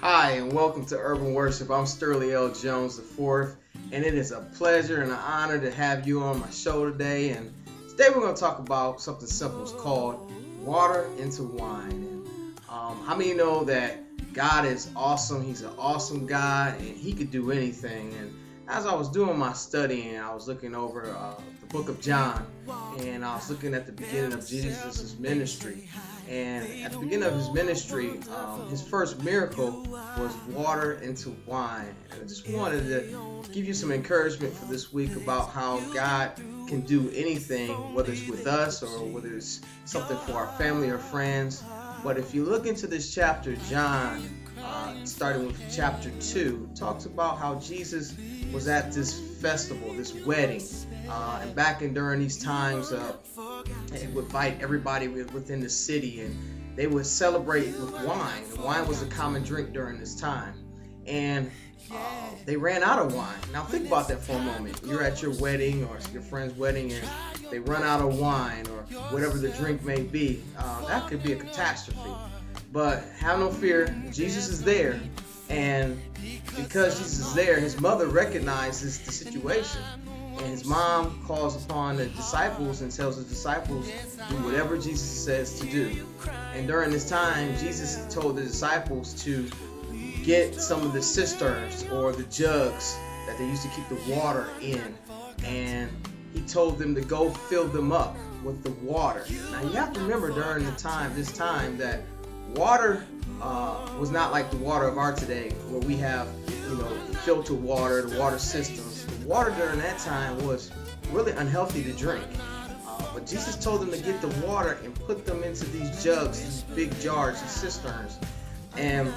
Hi, and welcome to Urban Worship. I'm Sterling L. Jones IV, and it is a pleasure and an honor to have you on my show today. And today we're going to talk about something simple. It's called water into wine. How many know that God is awesome? He's an awesome God, and He could do anything. And as I was doing my studying, I was looking over the book of John, and I was looking at the beginning of Jesus' ministry. And at the beginning of his ministry, his first miracle was water into wine. And I just wanted to give you some encouragement for this week about how God can do anything, whether it's with us or whether it's something for our family or friends. But if you look into this chapter, John, starting with chapter 2, talks about how Jesus was at this festival, this wedding. And back in during these times, they would invite everybody within the city, and they would celebrate with wine. And wine was a common drink during this time. And they ran out of wine. Now think about that for a moment. You're at your wedding or your friend's wedding, and they run out of wine or whatever the drink may be. That could be a catastrophe. But have no fear, Jesus is there. And because Jesus is there, his mother recognizes the situation. And his mom calls upon the disciples and tells the disciples do whatever Jesus says to do. And during this time, Jesus told the disciples to get some of the cisterns or the jugs that they used to keep the water in. And he told them to go fill them up with the water. Now you have to remember during this time that water was not like the water of our today, where we have, filtered water, the water systems. The water during that time was really unhealthy to drink. But Jesus told them to get the water and put them into these jugs, these big jars, these cisterns. And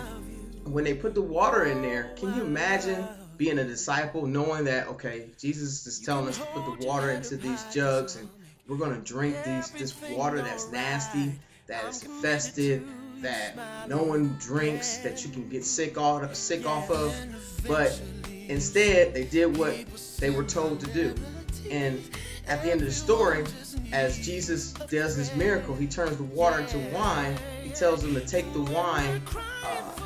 when they put the water in there, can you imagine being a disciple knowing that, okay, Jesus is telling us to put the water into these jugs and we're going to drink this water that's nasty, that is infested, that no one drinks, that you can get sick off of. But instead, they did what they were told to do. And at the end of the story, as Jesus does this miracle, he turns the water into wine. He tells them to take the wine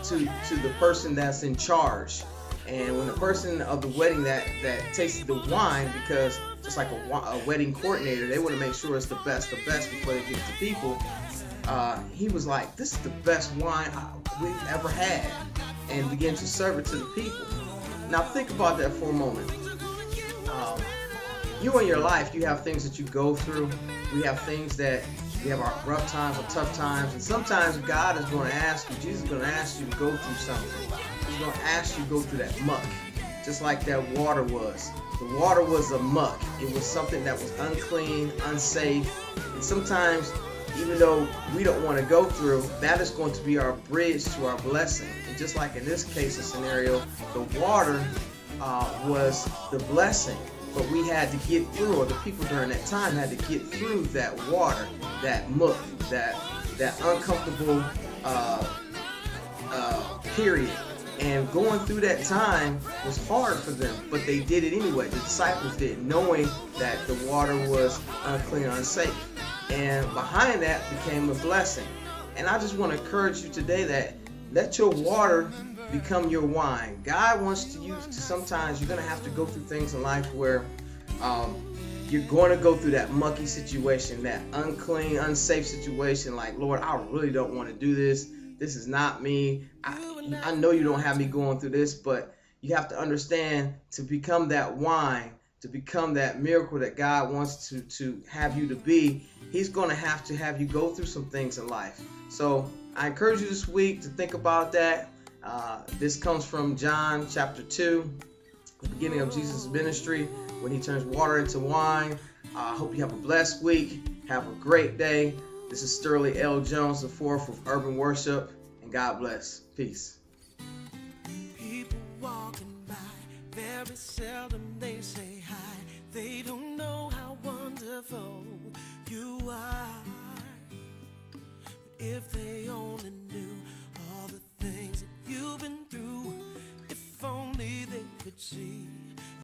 to the person that's in charge. And when the person of the wedding that tasted the wine, because just like a wedding coordinator, they want to make sure it's the best before they give it to people. He was like, this is the best wine we've ever had, and began to serve it to the people. Now think about that for a moment. You in your life, you have things that you go through. We have things that we have our rough times or tough times, and sometimes God is going to ask you, Jesus is going to ask you to go through something. He's going to ask you to go through that muck, just like that water was. The water was a muck. It was something that was unclean, unsafe, and sometimes, even though we don't want to go through, that is going to be our bridge to our blessing. And just like in this case, a scenario, the water was the blessing. But we had to get through, or the people during that time had to get through that water, that muck, that uncomfortable period. And going through that time was hard for them, but they did it anyway. The disciples did, knowing that the water was unclean, unsafe. And behind that became a blessing. And I just want to encourage you today that let your water become your wine. God wants to use, sometimes you're going to have to go through things in life where you're going to go through that mucky situation, that unclean, unsafe situation. Like, Lord, I really don't want to do this. This is not me. I know you don't have me going through this, but you have to understand, to become that wine, to become that miracle that God wants to have you to be, he's going to have you go through some things in life. So I encourage you this week to think about that. This comes from John chapter 2, the beginning of Jesus' ministry, when he turns water into wine. I hope you have a blessed week. Have a great day. This is Sterling L. Jones IV with Urban Worship, and God bless. Peace. People walking by, very seldom